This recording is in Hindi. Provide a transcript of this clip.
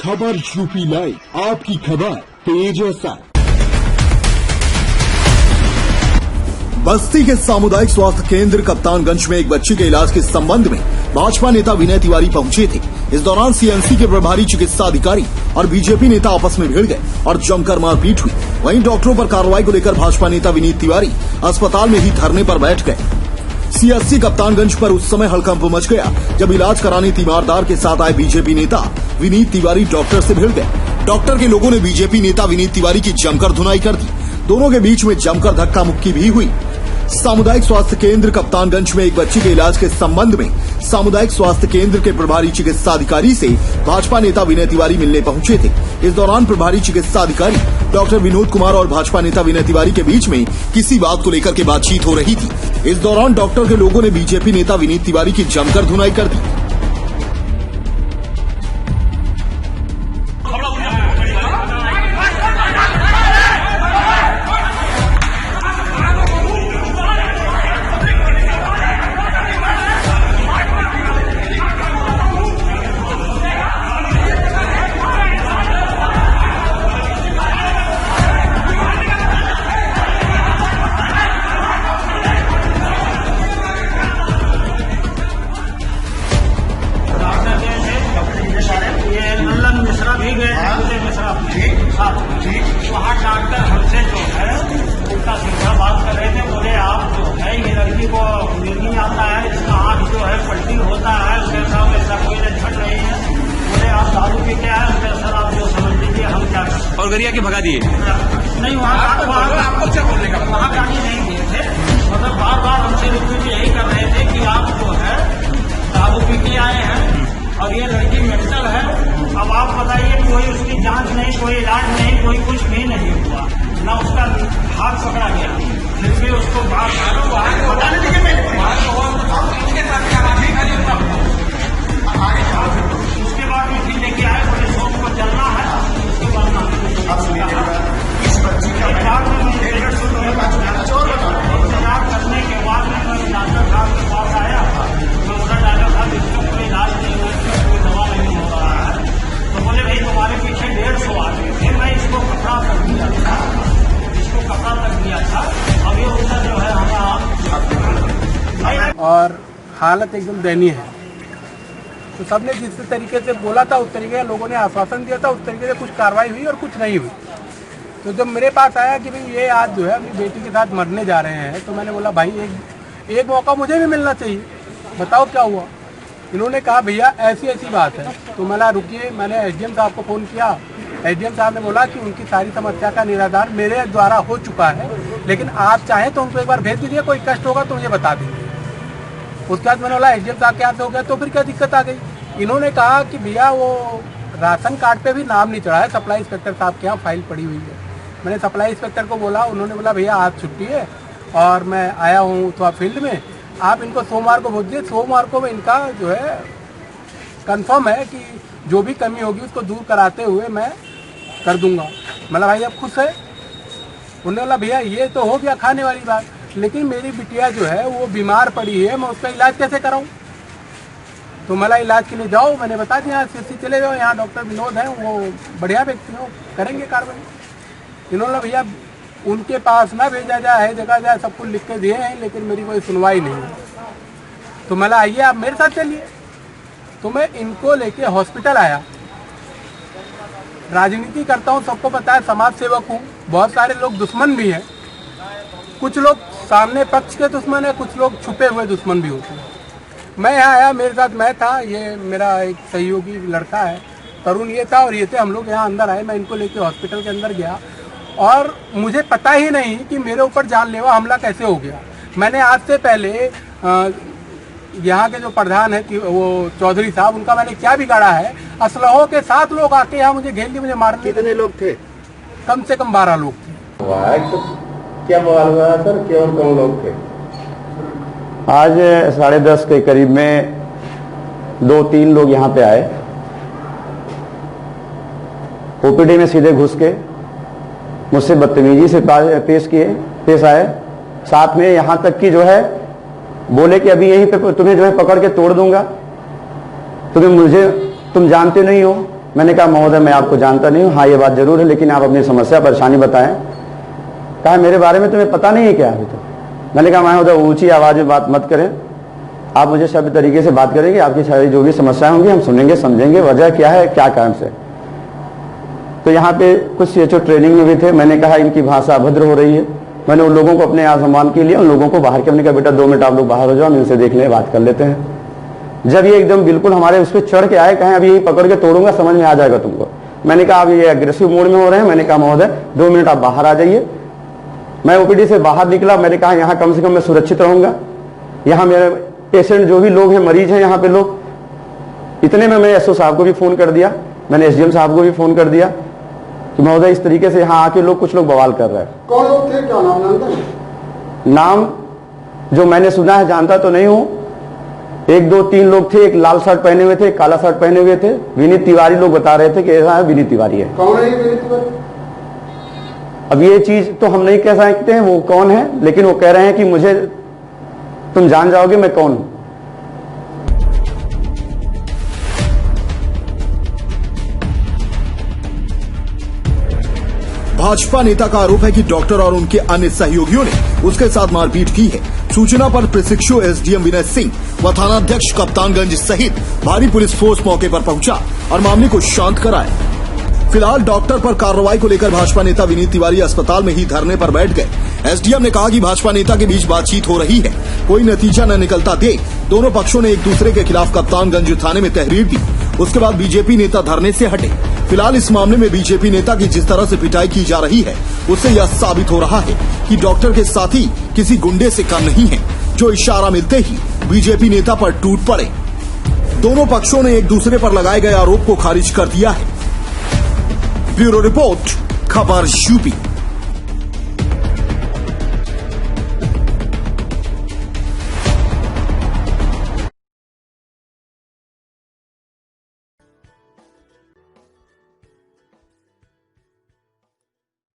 खबर यूपी लाइव, आपकी खबर तेज असर। बस्ती के सामुदायिक स्वास्थ्य केंद्र कप्तानगंज में एक बच्ची के इलाज के संबंध में भाजपा नेता विनय तिवारी पहुंचे थे। इस दौरान सीएमसी के प्रभारी चिकित्सा अधिकारी और बीजेपी नेता आपस में भिड़ गए और जमकर मारपीट हुई। वहीं डॉक्टरों पर कार्रवाई को लेकर भाजपा नेता विनीत तिवारी अस्पताल में ही धरने पर बैठ गए। सीएससी कप्तानगंज पर उस समय हड़कंप मच गया जब इलाज कराने तीमारदार के साथ आए बीजेपी नेता विनीत तिवारी डॉक्टर से भिड़ गए। डॉक्टर के लोगों ने बीजेपी नेता विनीत तिवारी की जमकर धुनाई कर दी। दोनों के बीच में जमकर धक्का मुक्की भी हुई। सामुदायिक स्वास्थ्य केंद्र कप्तानगंज में एक बच्ची के इलाज के संबंध में सामुदायिक स्वास्थ्य केंद्र के प्रभारी चिकित्सा अधिकारी से भाजपा नेता विनय तिवारी मिलने पहुंचे थे। इस दौरान प्रभारी चिकित्सा अधिकारी डॉक्टर विनोद कुमार और भाजपा नेता विनय तिवारी के बीच में किसी बात को लेकर के बातचीत हो रही थी। इस दौरान डॉक्टर के लोगों ने बीजेपी नेता विनीत तिवारी की जमकर धुनाई कर दी। वहाँ डॉक्टर हमसे जो है उनका सीधा बात कर रहे थे। बोले आप जो है ये लड़की को नहीं आता है, इसका आँख जो है पलटी होता है, उसके साथ ऐसा कोई लक्षण नहीं है। बोले आप दारू पीते हैं, उसके सर आप जो समझ लीजिए हम क्या करें। और गरिया के भगा दिए नहीं, वहाँ आपको क्या बोलने का वहाँ गाड़ी नहीं दिए थे। मतलब बार बार हमसे रिक्वेस्ट यही कर रहे थे कि आप जो है दारू पी के आए हैं और ये लड़की मेंटल है। अब आप बताइए, कोई उसकी जांच नहीं, कोई इलाज नहीं, कोई कुछ भी नहीं हुआ, ना उसका हाथ पकड़ा गया, फिर भी उसको बाहर उसके बाद में फिर लेके आए। बोले सोम को चलना है, उसके बाद इस बच्ची का इंतजार करने के बाद में मैं डॉक्टर साहब के पास आया। मैं बोला डॉक्टर साहब इसको कोई इलाज नहीं हुआ, इसका कोई दवा नहीं हो रहा है। तो बोले भाई तुम्हारे पीछे 150 आदमी थे, मैं इसको कपड़ा तक दिया था, अब ये उसका जो है हमारा और हालत एकदम दयनीय है। तो सबने जिस तरीके से बोला था उस तरीके से लोगों ने आश्वासन दिया था, उस तरीके से कुछ कार्रवाई हुई और कुछ नहीं हुई। तो जब मेरे पास आया कि भाई ये आज जो है अपनी बेटी के साथ मरने जा रहे हैं, तो मैंने बोला भाई एक मौका मुझे भी मिलना चाहिए, बताओ क्या हुआ। इन्होंने कहा भैया ऐसी ऐसी बात है। तो मैंने रुकिए, मैंने एसडीएम साहब को फ़ोन किया। एसडीएम साहब ने बोला कि उनकी सारी समस्या का निराधार मेरे द्वारा हो चुका है, लेकिन आप चाहें तो उनको एक बार भेज दीजिए, कोई कष्ट होगा तो मुझे बता दीजिए। उसके बाद मैंने बोला एसडीएम साहब के हाथ हो गया तो फिर क्या दिक्कत आ गई। इन्होंने कहा कि भैया वो राशन कार्ड पे भी नाम नहीं चढ़ा है, सप्लाई इंस्पेक्टर साहब के यहाँ फाइल पड़ी हुई है। मैंने सप्लाई इंस्पेक्टर को बोला, उन्होंने बोला भैया आज छुट्टी है और मैं आया हूँ तो फील्ड में, आप इनको सोमवार को भेज दीजिए। सोमवार को इनका जो है कंफर्म है कि जो भी कमी होगी उसको दूर कराते हुए मैं कर दूंगा। मतलब भाई अब खुश है। उन्होंने बोला भैया ये तो हो गया खाने वाली बात, लेकिन मेरी बिटिया जो है वो बीमार पड़ी है, मैं उसका इलाज कैसे कराऊं। तो मला इलाज के लिए जाओ, मैंने बता दिया सीएससी चले जाओ, यहाँ डॉक्टर विनोद हैं, वो बढ़िया व्यक्ति हो, करेंगे कार्रवाई। इन्होंने भैया उनके पास ना भेजा जाए, जगह जाए, सब कुछ लिख के दिए हैं, लेकिन मेरी कोई सुनवाई नहीं है। तो मला आइए आप मेरे साथ चलिए। तो मैं इनको लेके हॉस्पिटल आया। राजनीति करता हूँ, सबको पता है, समाज सेवक हूँ। बहुत सारे लोग दुश्मन भी हैं, कुछ लोग सामने पक्ष के दुश्मन है, कुछ लोग छुपे हुए दुश्मन भी होते हैं। मैं यहाँ आया, मेरे साथ मैं था, ये मेरा एक सहयोगी लड़का है तरुण, ये था और ये थे। हम लोग यहाँ अंदर आए, मैं इनको लेके हॉस्पिटल के अंदर गया और मुझे पता ही नहीं कि मेरे ऊपर जानलेवा हमला कैसे हो गया। मैंने आज से पहले यहाँ के जो प्रधान है कि वो चौधरी साहब, उनका मैंने क्या बिगाड़ा है। असलहों के 7 लोग आके यहाँ मुझे घेर लिए, मुझे मारने। कितने लोग थे? कम से कम 12 लोग थे। तो क्या बवाल हुआ सर, केवल कौन लोग थे? आज 10:30 के करीब में 2-3 लोग यहाँ पे आए, ओपीडी में सीधे घुस के मुझसे बदतमीजी से पेश आए। साथ में यहाँ तक कि जो है बोले कि अभी यहीं पे तुम्हें जो है पकड़ के तोड़ दूंगा, तुम जानते नहीं हो, मैंने कहा महोदय मैं आपको जानता नहीं हूँ, हाँ ये बात जरूर है, लेकिन आप अपनी समस्या परेशानी बताएं। कहा मेरे बारे में तुम्हें पता नहीं है क्या अभी तो। मैंने कहा महोदय ऊंची आवाज में बात मत करें, आप मुझे सभ्य तरीके से बात करेंगे, आपकी सारी जो भी समस्याएं होंगी हम सुनेंगे, समझेंगे वजह क्या है, क्या कारण से। तो यहाँ पे कुछ सीएचओ ट्रेनिंग में भी थे। मैंने कहा इनकी भाषा अभद्र हो रही है। मैंने उन लोगों को अपने यहाँ सम्मान के लिए उन लोगों को बाहर के, हमने कहा बेटा 2 मिनट आप लोग बाहर हो जाओ, हम इनसे देख लें, बात कर लेते हैं। जब ये एकदम बिल्कुल हमारे उस पर चढ़ के आए, कहें अभी यही पकड़ के तोड़ूंगा, समझ में आ जाएगा तुमको। मैंने कहा अब ये एग्रेसिव मोड में हो रहे हैं। मैंने कहा महोदय 2 मिनट आप बाहर आ जाइए। मैं ओपीडी से बाहर निकला। मैंने कहा यहाँ कम से कम मैं सुरक्षित रहूंगा, यहाँ मेरे पेशेंट जो भी लोग हैं, मरीज हैं यहाँ पे लोग। इतने में मैं एसओ साहब को भी फोन कर दिया, मैंने एसडीएम साहब को भी फोन कर दिया कि महोदय इस तरीके से यहाँ आके लोग, कुछ लोग बवाल कर रहे हैं। कौन लोग थे, क्या नाम जानते हैं? नाम जो मैंने सुना है, जानता तो नहीं हूं। 1 2 3 लोग थे, एक लाल शर्ट पहने हुए थे, एक काला शर्ट पहने हुए थे। विनीत तिवारी लोग बता रहे थे कि ऐसा है, विनीत तिवारी है। कौन है ये विनीत तिवारी? अब ये चीज तो हम नहीं कह सकते हैं वो कौन है, लेकिन वो कह रहे हैं कि मुझे तुम जान जाओगे मैं कौन हूं। भाजपा नेता का आरोप है कि डॉक्टर और उनके अन्य सहयोगियों ने उसके साथ मारपीट की है। सूचना पर प्रशिक्षु एसडीएम विनय सिंह व थानाध्यक्ष कप्तानगंज सहित भारी पुलिस फोर्स मौके पर पहुंचा और मामले को शांत कराया। फिलहाल डॉक्टर पर कार्रवाई को लेकर भाजपा नेता विनीत तिवारी अस्पताल में ही धरने पर बैठ गए। एसडीएम ने कहा कि भाजपा नेता के बीच बातचीत हो रही है, कोई नतीजा न निकलता देख दोनों पक्षों ने एक दूसरे के खिलाफ कप्तानगंज थाने में तहरीर दी। उसके बाद बीजेपी नेता धरने से हटे। फिलहाल इस मामले में बीजेपी नेता की जिस तरह से पिटाई की जा रही है, उससे यह साबित हो रहा है कि डॉक्टर के साथी किसी गुंडे से कम नहीं है, जो इशारा मिलते ही बीजेपी नेता पर टूट पड़े। दोनों पक्षों ने एक दूसरे पर लगाए गए आरोप को खारिज कर दिया है। ब्यूरो रिपोर्ट, खबर यूपी।